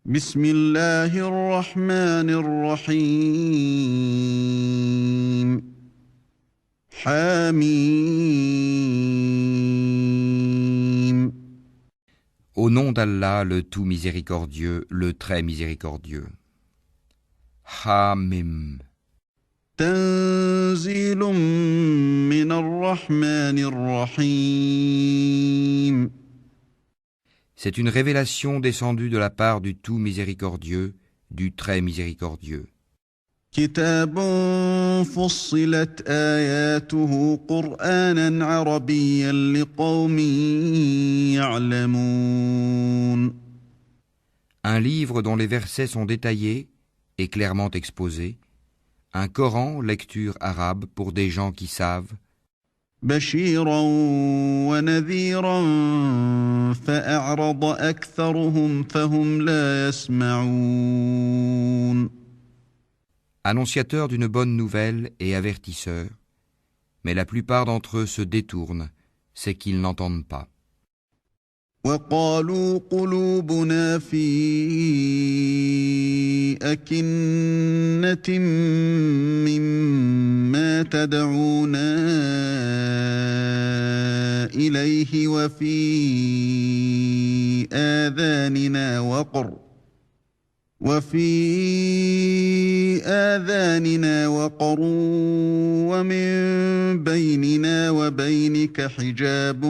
بسم الله الرحمن الرحيم حميم. Au nom d'Allah, le tout miséricordieux, le très miséricordieux. Hamim. تنزيل من الرحمن الرحيم. C'est une révélation descendue de la part du tout miséricordieux, du très miséricordieux. كتاب فصلت آياته قرآنا عربيا لقوم يعلمون. Un livre dont les versets sont détaillés et clairement exposés. Un Coran, lecture arabe pour des gens qui savent. بشيرا ونذيرا فأعرض أكثرهم فهم لا يسمعون. Annonciateur d'une bonne nouvelle et avertisseur, mais la plupart d'entre eux se détournent, c'est qu'ils n'entendent pas. وقالوا قلوبنا في أكنة مما تدعونا إليه وفي آذاننا وقر ومن بيننا وبينك حجاب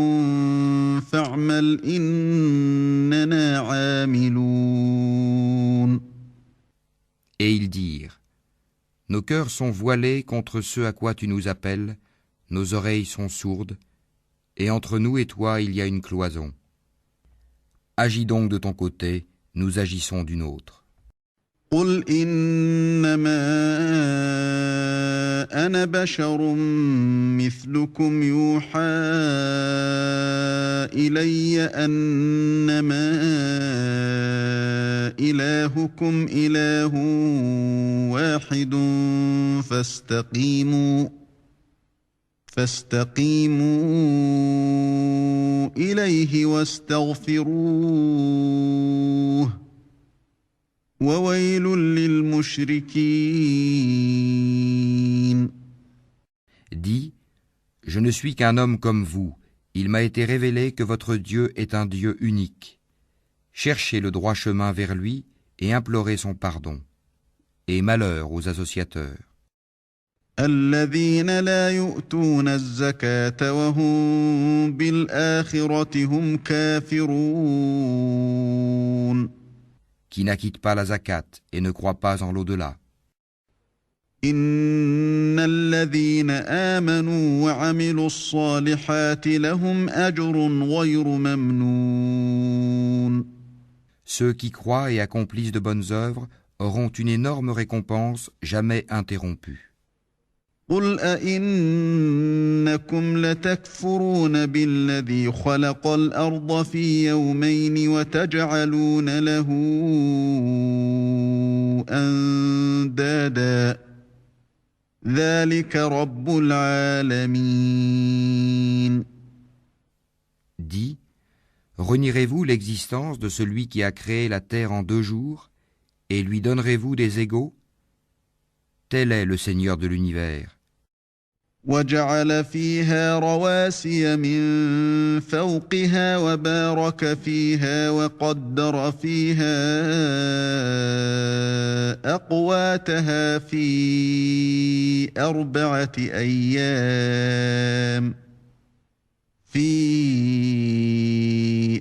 فاعمل إننا عاملون. Et ils dirent, nos cœurs sont voilés contre ce à quoi tu nous appelles, nos oreilles sont sourdes, et entre nous et toi il y a une cloison. Agis donc de ton côté, nous agissons d'une autre. قل إنما أنا بشر مثلكم يوحى إلي أنما إلهكم إله واحد فاستقيموا إليه واستغفروه وَوَيْلٌ لِلْمُشْرِكِينَ. Dis, je ne suis qu'un homme comme vous, il m'a été révélé que votre Dieu est un Dieu unique. Cherchez le droit chemin vers lui et implorez son pardon. Et malheur aux associateurs. الَّذِينَ لَا يُؤْتُونَ الزَّكَاةَ وَهُمْ بِالْآخِرَةِ هُمْ كَافِرُونَ. Qui n'acquittent pas la zakat et ne croient pas en l'au-delà. إِنَّ الَّذِينَ آمَنُوا وَعَمِلُوا الصَّالِحَاتِ لَهُمْ أَجْرٌ غَيْرُ مَمْنُونٍ. Ceux qui croient et accomplissent de bonnes œuvres auront une énorme récompense jamais interrompue. قُلْ أَئِنَّكُمْ لَتَكْفُرُونَ بِالَّذِي خَلَقَ الْأَرْضَ فِي يَوْمَيْنِ وَتَجْعَلُونَ لَهُ أَندَادًا ذَلِكَ رَبُّ الْعَالَمِينَ. Dis, renierez-vous l'existence de celui qui a créé la terre en 2 jours, et lui donnerez-vous des égaux? Tel est le Seigneur de l'univers. وَجَعَلَ فِيهَا رَوَاسِيَ مِن فَوْقِهَا وَبَارَكَ فِيهَا وَقَدَّرَ فِيهَا أَقْوَاتَهَا فِي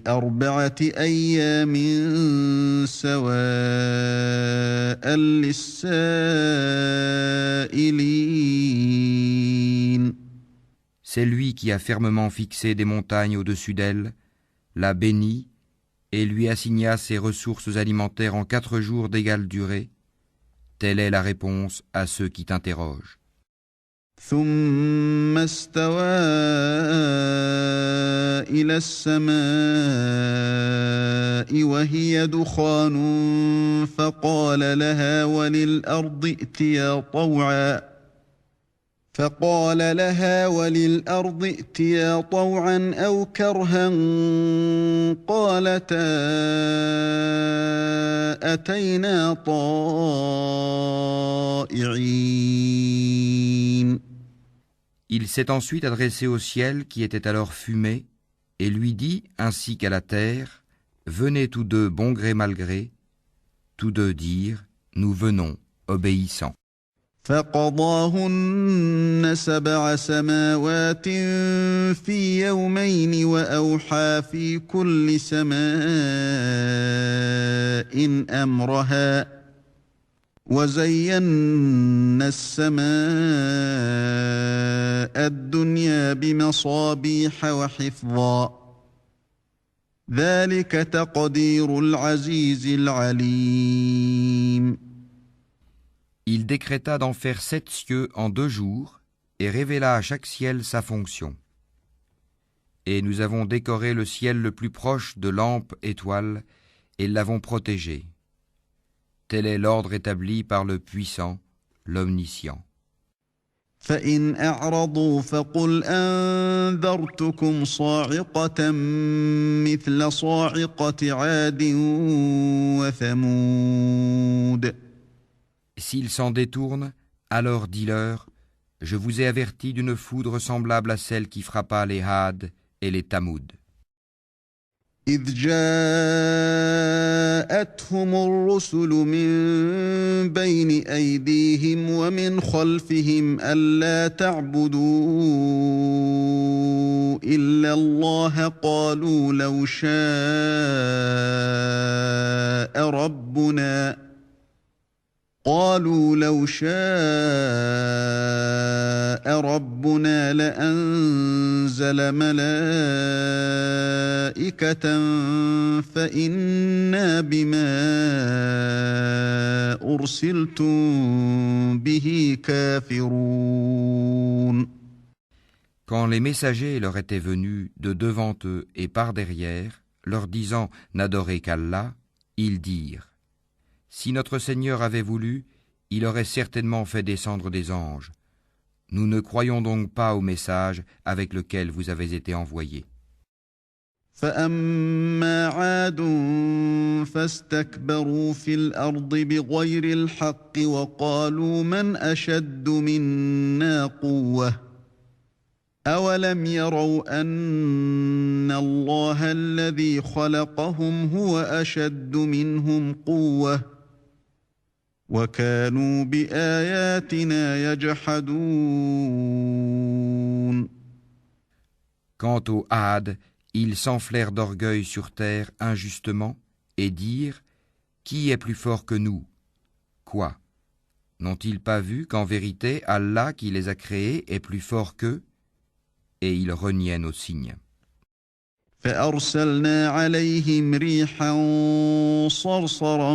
أَرْبَعَةِ أَيَّامٍ سَوَاءً لِلسَّائِلِينَ. C'est lui qui a fermement fixé des montagnes au-dessus d'elle, l'a bénie et lui assigna ses ressources alimentaires en 4 jours d'égale durée. Telle est la réponse à ceux qui t'interrogent. ثم استوى إلى السماء وهي دخان فقال لها وللأرض ائتيا طوعا أو كرها قالتا أتينا طائعين. Il s'est ensuite adressé au ciel qui était alors fumé et lui dit, ainsi qu'à la terre, venez tous deux bon gré mal gré. Tous deux dirent, nous venons, obéissants. فقضاهن 7 سماوات في يومين وأوحى في كل سماء أمرها وزينا السماء الدنيا بمصابيح وحفظا ذلك تقدير العزيز العليم. Il décréta d'en faire 7 cieux en 2 jours et révéla à chaque ciel sa fonction. Et nous avons décoré le ciel le plus proche de lampes étoiles et l'avons protégé. Tel est l'ordre établi par le puissant, l'omniscient. فإن أعرضوا فقل أنذرتكم صاعقة مثل صاعقة عاد وثمود. S'ils s'en détournent, alors dis-leur, je vous ai averti d'une foudre semblable à celle qui frappa les Had et les Tamoud. إذ جاءتهم الرسل من بين أيديهم ومن خلفهم ألا تعبدوا إلا الله قالوا لو شاء ربنا لأنزل ملائكة فإنا بما أرسلتم به كافرون. Quand les messagers leur étaient venus de devant eux et par derrière, leur disant « N'adorez qu'Allah », ils dirent « Si notre Seigneur avait voulu, il aurait certainement fait descendre des anges. Nous ne croyons donc pas au message avec lequel vous avez été envoyés. » فأما عاد فاستكبروا في الأرض بغير الحق وقالوا من أشد منا قوة أولم يروا أن الله الذي خلقهم هو أشد منهم قوة وكانوا بآياتنا يجحدون. Quant aux Had, ils s'enflèrent d'orgueil sur terre injustement et dirent « Qui est plus fort que nous ?» Quoi ? N'ont-ils pas vu qu'en vérité Allah qui les a créés est plus fort qu'eux ? Et ils reniaient nos signes. فأرسلنا عليهم ريحا صرصرا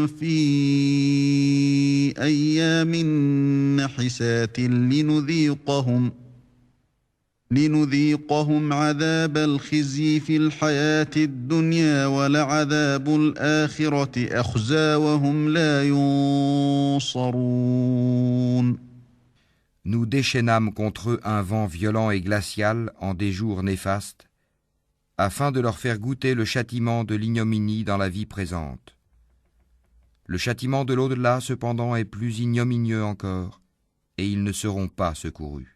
في أيام نحسات لنذيقهم عذاب الخزي في الحياة الدنيا ولعذاب الآخرة أخزى وهم لا ينصرون. Nous déchaînâmes contre eux un vent violent et glacial en des jours néfastes, afin de leur faire goûter le châtiment de l'ignominie dans la vie présente. Le châtiment de l'au-delà, cependant, est plus ignominieux encore, et ils ne seront pas secourus.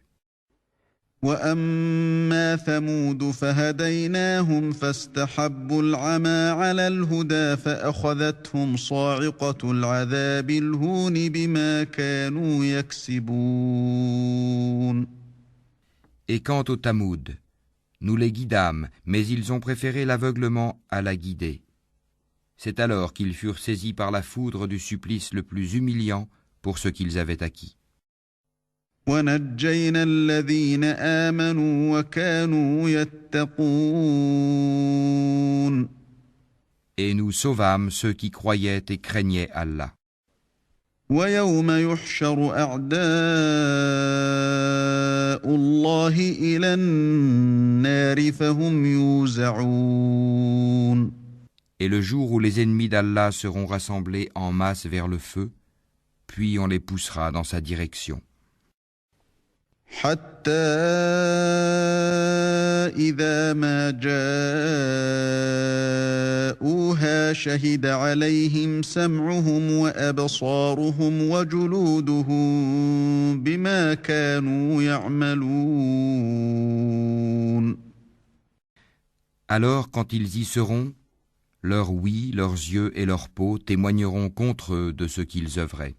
وأما ثمود فهديناهم فاستحبوا العمى على الهدى فأخذتهم صاعقة العذاب الهون بما كانوا يكسبون. Et quant aux Tamoud, nous les guidâmes, mais ils ont préféré l'aveuglement à la guider. C'est alors qu'ils furent saisis par la foudre du supplice le plus humiliant pour ce qu'ils avaient acquis. ونجينا الذين آمنوا وكانوا يتقون. Et nous sauvâmes ceux qui croyaient et craignaient Allah. ويوم يحشر أعداء الله إلى النار فهم يوزعون. Et le jour où les ennemis d'Allah seront rassemblés en masse vers le feu, puis on les poussera dans sa direction. حتى إذا ما جاءوها شهد عليهم سمعهم وأبصارهم وجلودهم بما كانوا يعملون. Alors quand ils y seront, leur ouïe, leurs yeux et leur peau témoigneront contre eux de ce qu'ils œuvraient.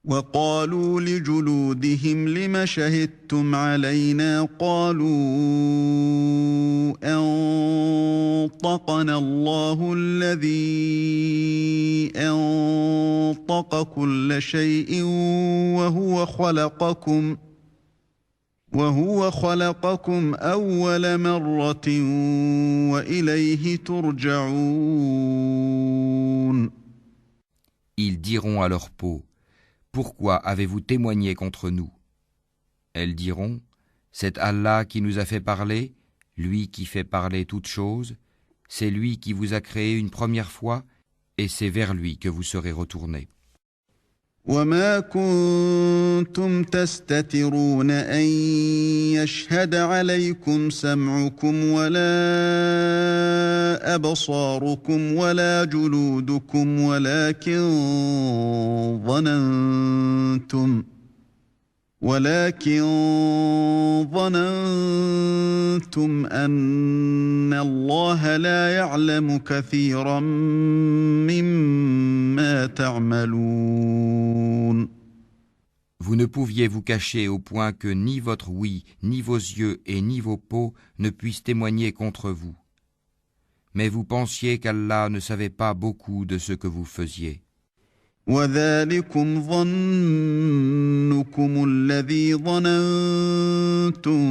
وقالوا لجلودهم لم شهدتم علينا قالوا أنطقنا الله الذي أنطق كل شيء وهو خلقكم أول مرة وإليه ترجعون. Ils diront à leur peau: Pourquoi avez-vous témoigné contre nous? Elles diront: C'est Allah qui nous a fait parler, lui qui fait parler toutes choses, c'est lui qui vous a créé une première fois, et c'est vers lui que vous serez retournés. وما كنتم تستترون أن يشهد عليكم سمعكم ولا أبصاركم ولا جلودكم ولكن ظننتم أن الله لا يعلم كثيرا مما تعملون. Vous ne pouviez vous cacher au point que ni votre ouïe, ni vos yeux et ni vos peaux ne puissent témoigner contre vous. Mais vous pensiez qu'Allah ne savait pas beaucoup de ce que vous faisiez. وذلكم ظنكم الذي ظننتم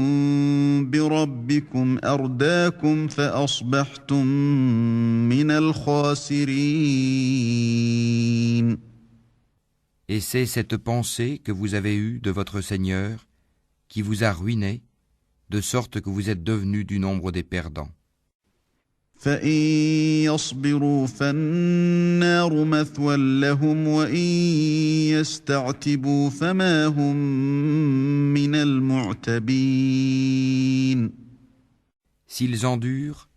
بربكم أرداكم فأصبحتم من الخاسرين. Et c'est cette pensée que vous avez eue de votre Seigneur qui vous a ruiné, de sorte que vous êtes devenus du nombre des perdants. فإن يصبروا فالنار مثوى لهم وإن يستعتبوا فما هم من المعتبين. S'ils endurent,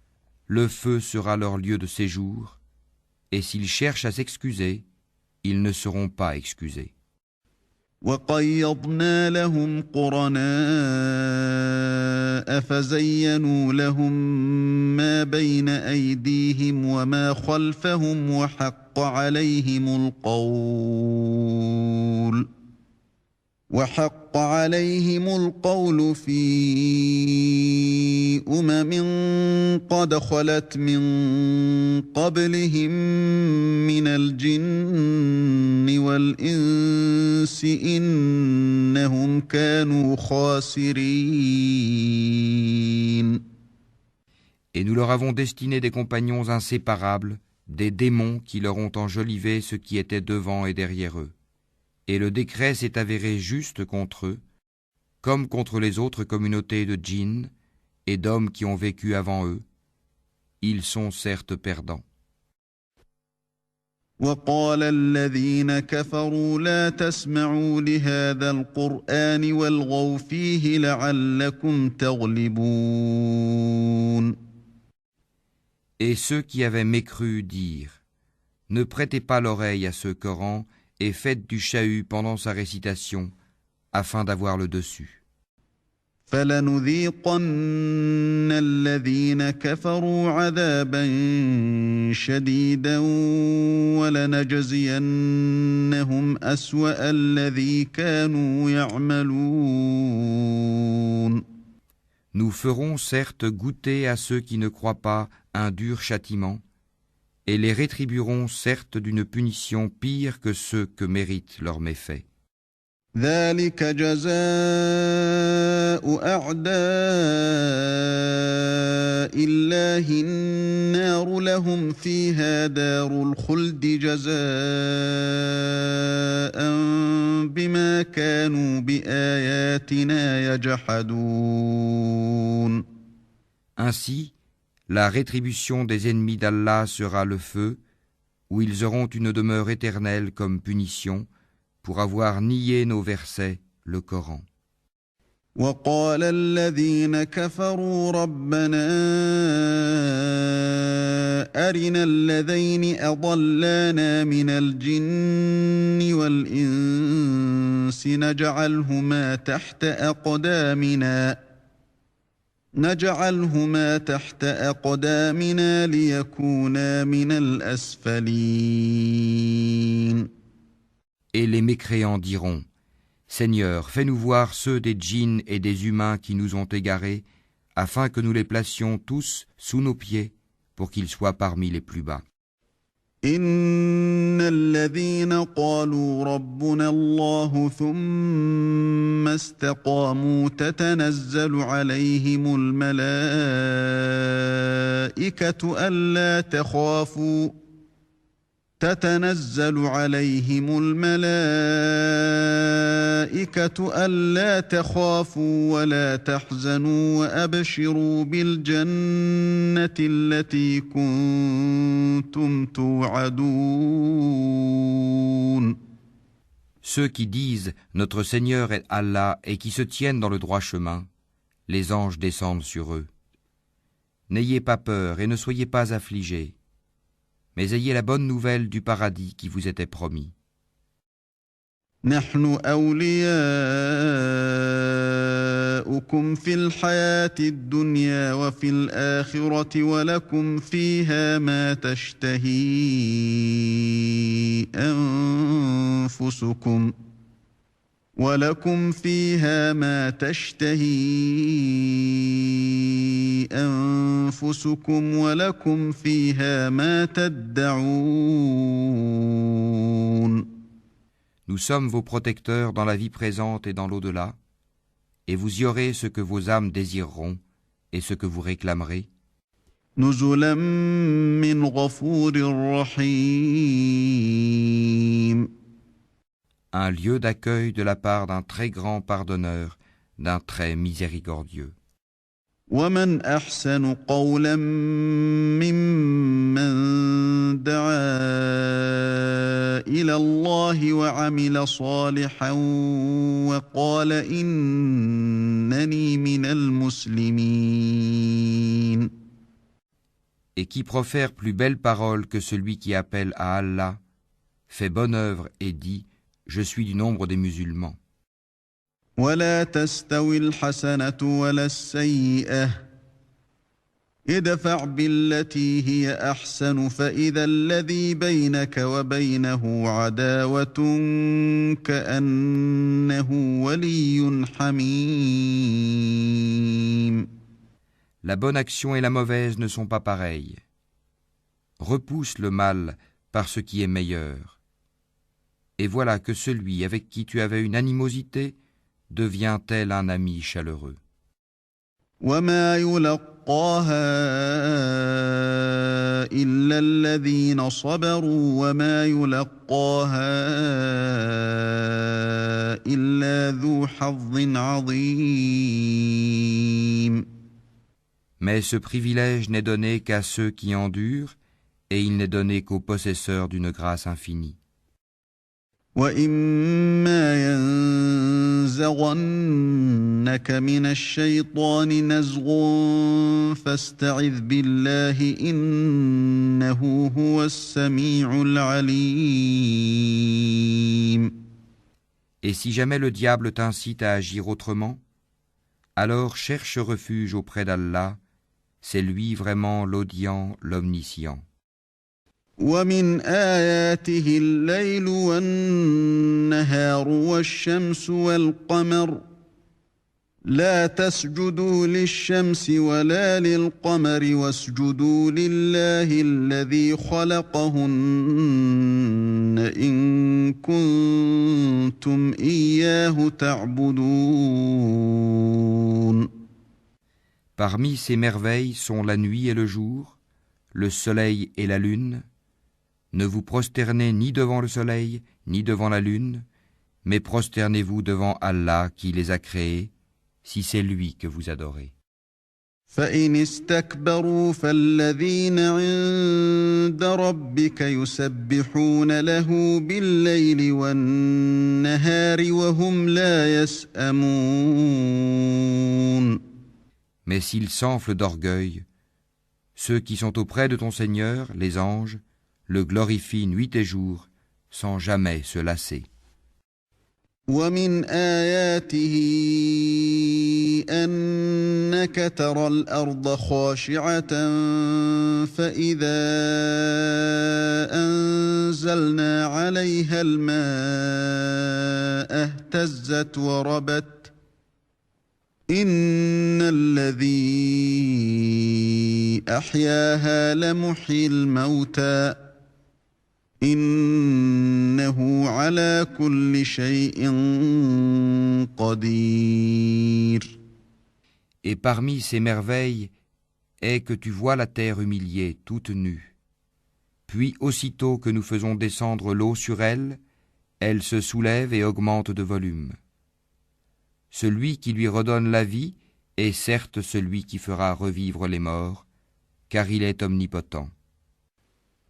le feu sera leur lieu de séjour, et s'ils cherchent à s'excuser, ils ne seront pas excusés. وقيضنا لهم قرناء فزينوا لهم ما بين أيديهم وما خلفهم وحق عليهم القول في قد خلت من قبلهم من الجن والإنس إنهم كانوا خاسرين. Et nous leur avons destiné des compagnons inséparables, des démons qui leur ont enjolivé ce qui était devant et derrière eux. Et le décret s'est avéré juste contre eux, comme contre les autres communautés de djinns et d'hommes qui ont vécu avant eux. Ils sont certes perdants. وقال الذين كفروا لا تسمعوا لهذا القرآن والغوا فيه لعلكم تغلبون. Et ceux qui avaient mécru dirent: Ne prêtez pas l'oreille à ce Coran et faites du chahut pendant sa récitation, afin d'avoir le dessus. فلنذيقن الذين كفروا عذابا شديدا ولنجزينهم أسوأ الذي كانوا يعملون. Nous ferons certes goûter à ceux qui ne croient pas un dur châtiment, et les rétribuerons certes d'une punition pire que ceux que méritent leurs méfaits. ذلك جزاء أعداء الله النار لهم فيها دار الخلد جزاء بما كانوا بآياتنا يجحدون. Ainsi, la rétribution des ennemis d'Allah sera le feu, où ils auront une demeure éternelle comme punition, pour avoir nié nos versets, le Coran. وقال الذين كفروا ربنا أرنا الذين أضلانا من الجن والإنس نجعلهما تحت أقدامنا ليكونا من الأسفلين. Et les mécréants diront, Seigneur, fais-nous voir ceux des djinns et des humains qui nous ont égarés, afin que nous les placions tous sous nos pieds, pour qu'ils soient parmi les plus bas. إن الذين قالوا ربنا الله ثم استقاموا تتنزل عليهم الملائكة ألا تخافوا ولا تحزنوا وأبشروا بالجنة التي كنتم توعدون. Ceux qui disent « Notre Seigneur est Allah » et qui se tiennent dans le droit chemin, les anges descendent sur eux. N'ayez pas peur et ne soyez pas affligés, mais ayez la bonne nouvelle du paradis qui vous était promis. نحن أولياؤكم في الحياة الدنيا وفي الآخرة ولكم فيها ما تشتهي أنفسكم ولكم فيها ما تدعون. Nous sommes vos protecteurs dans la vie présente et dans l'au-delà, et vous y aurez ce que vos âmes désireront et ce que vous réclamerez. نزلا من غفور رحيم. Un lieu d'accueil de la part d'un très grand pardonneur, d'un très miséricordieux. ومن أحسن قولا ممن دعا إلى الله وعمل صالحا وقال إنني من المسلمين. Et qui profère plus belle parole que celui qui appelle à Allah, fait bonne œuvre et dit « Je suis du nombre des musulmans ». ولا تستوي الحسنة ولا السيئة ادفع بالتي هي أحسن فإذا الذي بينك وبينه عداوة كأنه ولي حميم. La bonne action et la mauvaise ne sont pas pareilles. Repousse le mal par ce qui est meilleur. Et voilà que celui avec qui tu avais une animosité devient tel un ami chaleureux. وما يلقاها إلا الذين صبروا وما يلقاها إلا ذو حظ عظيم. Mais ce privilège n'est donné qu'à ceux qui endurent, et il n'est donné qu'aux possesseurs d'une grâce infinie. وَإِمَّا يَنزَغَنَّكَ مِنَ الشَّيْطَانِ نَزْغٌ فَاسْتَعِذْ بِاللَّهِ إِنَّهُ هُوَ السَّمِيعُ الْعَلِيمُ. Et si jamais le diable t'incite à agir autrement, alors cherche refuge auprès d'Allah, c'est lui vraiment l'audient, l'omniscient. ومن آياته الليل والنهار والشمس والقمر لا تسجدوا للشمس ولا للقمر واسجدوا لله الذي خلقهن إن كنتم إياه تعبدون. Parmi ces merveilles sont la nuit et le jour, le soleil et la lune. Ne vous prosternez ni devant le soleil, ni devant la lune, mais prosternez-vous devant Allah qui les a créés, si c'est lui que vous adorez. فإن استكبروا فالذين عند ربك يسبحون له بالليل والنهار وهم لا يسأمون. Mais s'ils s'enflent d'orgueil, ceux qui sont auprès de ton Seigneur, les anges, le glorifient nuit et jour, sans jamais se lasser. ومن آياته أنك ترى الأرض خاشعة فإذا أنزلنا عليها الماء اهتزت وربت إن الذي أحياها لمحيي الموتى إنه على كل شيء قدير. Et parmi ces merveilles est que tu vois la terre humiliée, toute nue. Puis aussitôt que nous faisons descendre l'eau sur elle, elle se soulève et augmente de volume. Celui qui lui redonne la vie est certes celui qui fera revivre les morts, car il est omnipotent.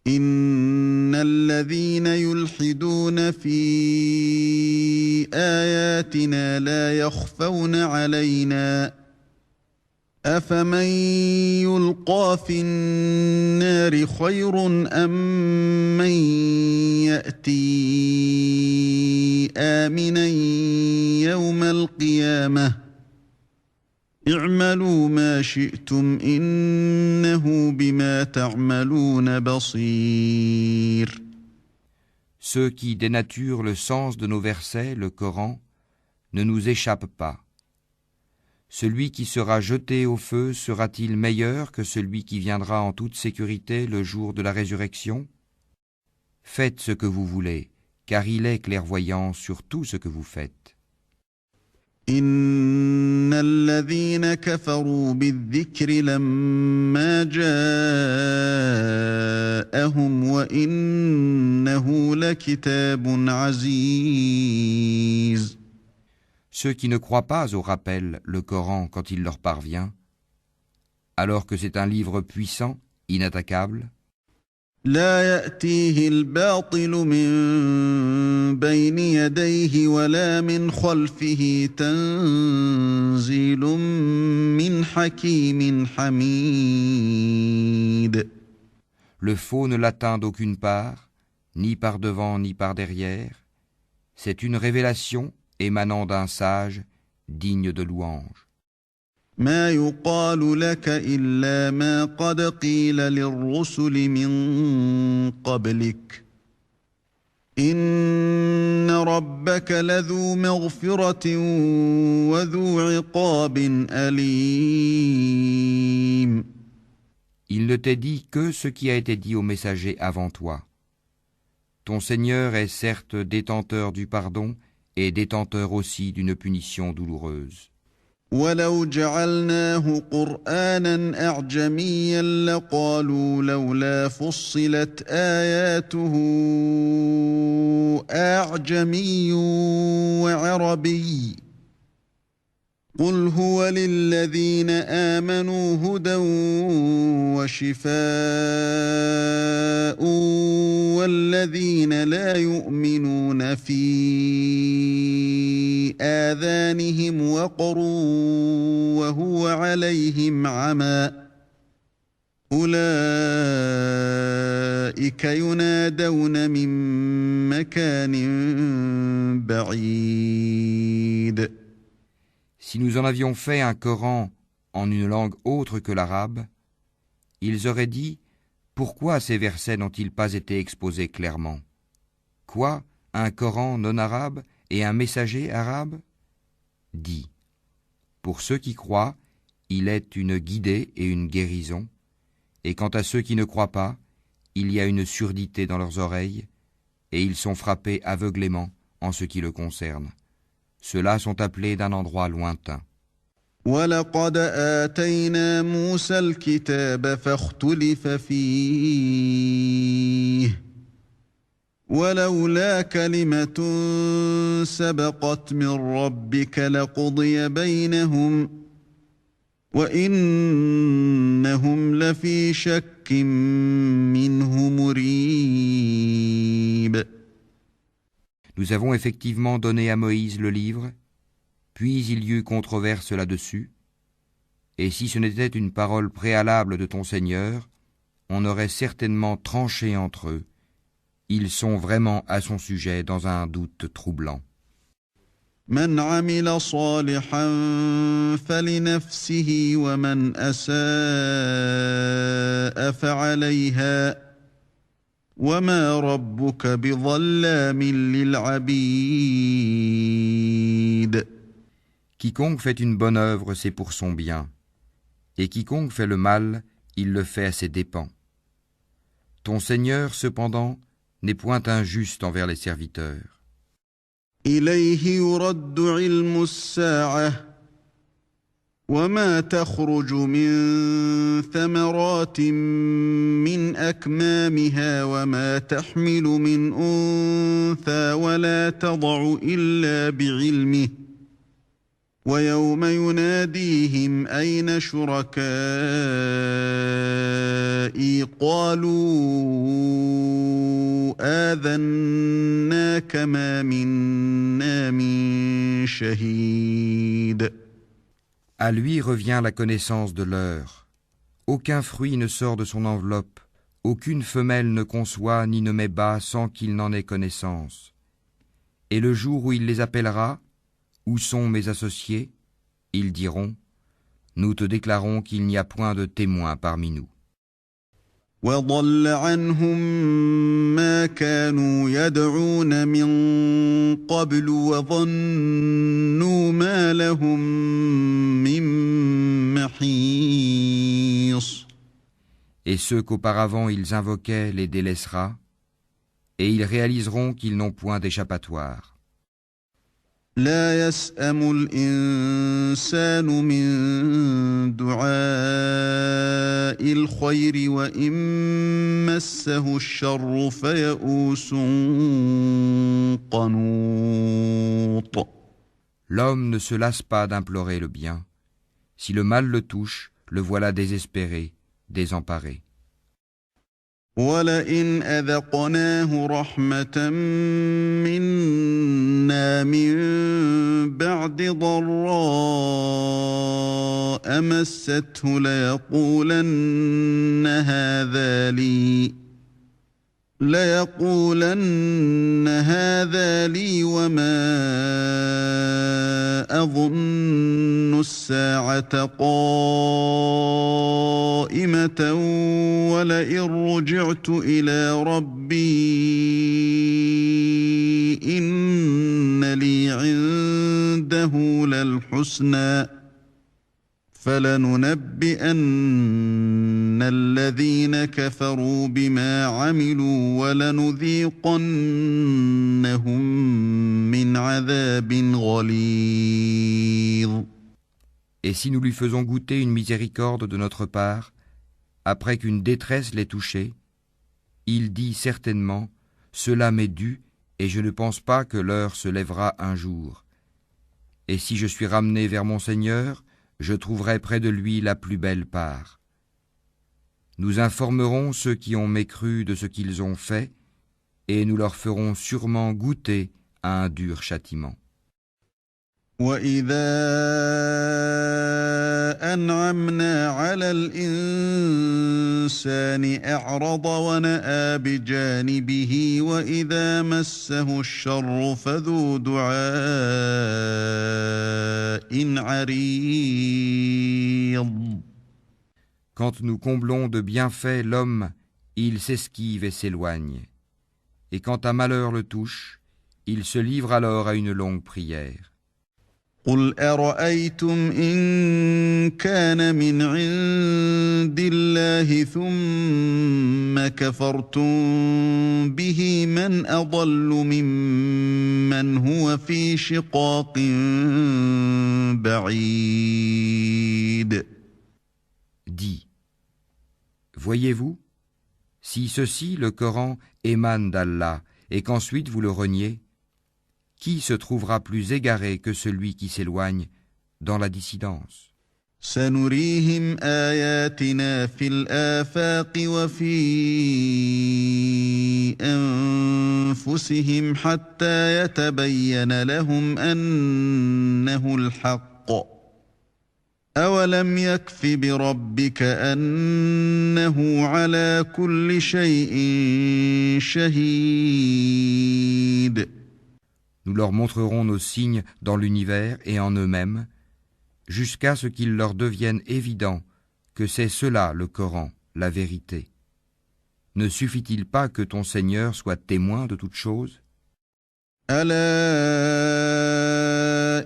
إن الذين يلحدون في آياتنا لا يخفون علينا أفمن يلقى في النار خير أم من يأتي آمنا يوم القيامة اعملوا ما شئتم إنه بما تعملون بصير. Ceux qui dénaturent le sens de nos versets, le Coran, ne nous échappent pas. Celui qui sera jeté au feu sera-t-il meilleur que celui qui viendra en toute sécurité le jour de la résurrection? Faites ce que vous voulez, car il est clairvoyant sur tout ce que vous faites. إن الذين كفروا بالذكر لما جاءهم وإنه لكتاب عزيز. Ceux qui ne croient pas au rappel, le Coran, quand il leur parvient, alors que c'est un livre puissant, inattaquable, لا يأتيه الباطل من بين يديه ولا من خلفه تنزيل من حكيم حميد. le faux ne l'atteint d'aucune part, ni par devant ni par derrière. C'est une révélation émanant d'un sage, digne de louange. ما يقال لك إلا ما قد قيل للرسل من قبلك إن ربك لذو مغفرة وذو عقاب أليم. Il ne t'est dit que ce qui a été dit aux messagers avant toi. Ton Seigneur est certes détenteur du pardon et détenteur aussi d'une punition douloureuse. ولو جعلناه قرآنا أعجميا لقالوا لولا فصلت آياته أعجمي وعربي قل هو للذين آمنوا هدى وشفاء والذين لا يؤمنون في آذانهم وقر وهو عليهم عمى أولئك ينادون من مكان بعيد. Si nous en avions fait un Coran en une langue autre que l'arabe, ils auraient dit « Pourquoi ces versets n'ont-ils pas été exposés clairement? Quoi, un Coran non arabe et un messager arabe ?» Dis « Pour ceux qui croient, il est une guidée et une guérison, et quant à ceux qui ne croient pas, il y a une surdité dans leurs oreilles, et ils sont frappés aveuglément en ce qui le concerne. Ceux-là sont appelés d'un endroit lointain. وَلَقَدْ آتَيْنَا مُوسَى الْكِتَابَ فَاخْتُلِفَ فِيهِ وَلَوْلَا كَلِمَةٌ سَبَقَتْ مِنْ رَبِّكَ لَقُضِيَ بَيْنَهُمْ وإنهم لفي شك منه مريب. Nous avons effectivement donné à Moïse le livre, puis il y eut controverse là-dessus, et si ce n'était une parole préalable de ton Seigneur, on aurait certainement tranché entre eux. Ils sont vraiment à son sujet dans un doute troublant. من عمل صالحا فلنفسه ومن أساء فعليها وما ربك بظلام للعبيد. Quiconque fait une bonne œuvre, c'est pour son bien, et quiconque fait le mal, il le fait à ses dépens. Ton Seigneur, cependant, n'est point injuste envers les serviteurs. إليه يرد علم الساعة وما تخرج من ثمرات من أكمامها وما تحمل من أنثى ولا تضع إلا بعلمه ويوم يناديهم أين شركائي قالوا آذناك ما منا من شهيد. À lui revient la connaissance de l'heure. Aucun fruit ne sort de son enveloppe, aucune femelle ne conçoit ni ne met bas sans qu'il n'en ait connaissance. Et le jour où il les appellera, où sont mes associés? Ils diront, nous te déclarons qu'il n'y a point de témoin parmi nous. وضل عنهم ما كانوا يدعون من قبل وظنوا ما لهم من محيص. Et ceux qu'auparavant ils invoquaient les délaissera, et ils réaliseront qu'ils n'ont point d'échappatoire. لا يسأم الإنسان من دعاء الخير وإن مسه الشر فيئوس قنوط. L'homme ne se lasse pas d'implorer le bien. Si le mal le touche, le voilà désespéré, désemparé. وَلَئِنْ أَذَقْنَاهُ رَحْمَةً مِنَّا مِنْ بَعْدِ ضَرَّاءَ مَسَّتْهُ لَيَقُولَنَّ هَذَا لِي وَمَا أَظُنُّ السَّاعَةَ قَائِمَةً وَلَئِن رُّجِعْتُ إِلَى رَبِّي إِنَّ لِي عِندَهُ لَلْحُسْنَى فَلَنُنَبِّئَنَّ الَّذِينَ كَفَرُوا بِمَا عَمِلُوا وَلَنُذِيقَنَّهُم مِّنْ عَذَابٍ غَلِيظٍ. Et si nous lui faisons goûter une miséricorde de notre part, après qu'une détresse l'ait touché, il dit certainement « Cela m'est dû, et je ne pense pas que l'heure se lèvera un jour. Et si je suis ramené vers mon Seigneur, je trouverai près de lui la plus belle part. Nous informerons ceux qui ont mécru de ce qu'ils ont fait, et nous leur ferons sûrement goûter à un dur châtiment. » وَإِذَا أَنْعَمْنَا عَلَى الْإِنسَانِ أَعْرَضَ وَنَأَىٰ بِجَانِبِهِ وَإِذَا مَسَّهُ الشَّرُّ فَذُو دُعَاءٍ عَرِيضٍ. Quand nous comblons de bienfaits l'homme, il s'esquive et s'éloigne. Et quand un malheur le touche, il se livre alors à une longue prière. قُلْ أَرَأَيْتُمْ إِنْ كَانَ مِنْ عِنْدِ اللَّهِ ثُمَّ كَفَرْتُمْ بِهِ مَنْ أَضَلُّ مِمَّنْ هُوَ فِي شِقَاقٍ بَعِيدٍ. Dis, voyez-vous, si ceci, le Coran, émane d'Allah, et qu'ensuite vous le reniez, qui se trouvera plus égaré que celui qui s'éloigne dans la dissidence? سنريهم آياتنا في الآفاق وفي أنفسهم حتى يتبين لهم أنه الحق أولم يكف بربك أنه على كل شيء شهيد. Nous leur montrerons nos signes dans l'univers et en eux-mêmes, jusqu'à ce qu'il leur devienne évident que c'est cela le Coran, la vérité. Ne suffit-il pas que ton Seigneur soit témoin de toutes choses? ألا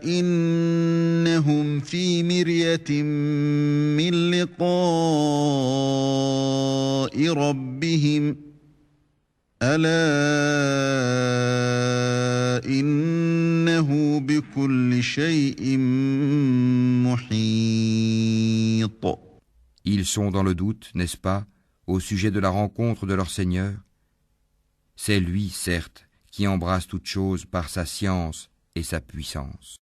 إنهم في مرية من لقاء ربهم ألا إنه بكل شيء محيط. Ils sont dans le doute, n'est-ce pas, au sujet de la rencontre de leur Seigneur? C'est lui, certes, qui embrasse toutes choses par sa science et sa puissance.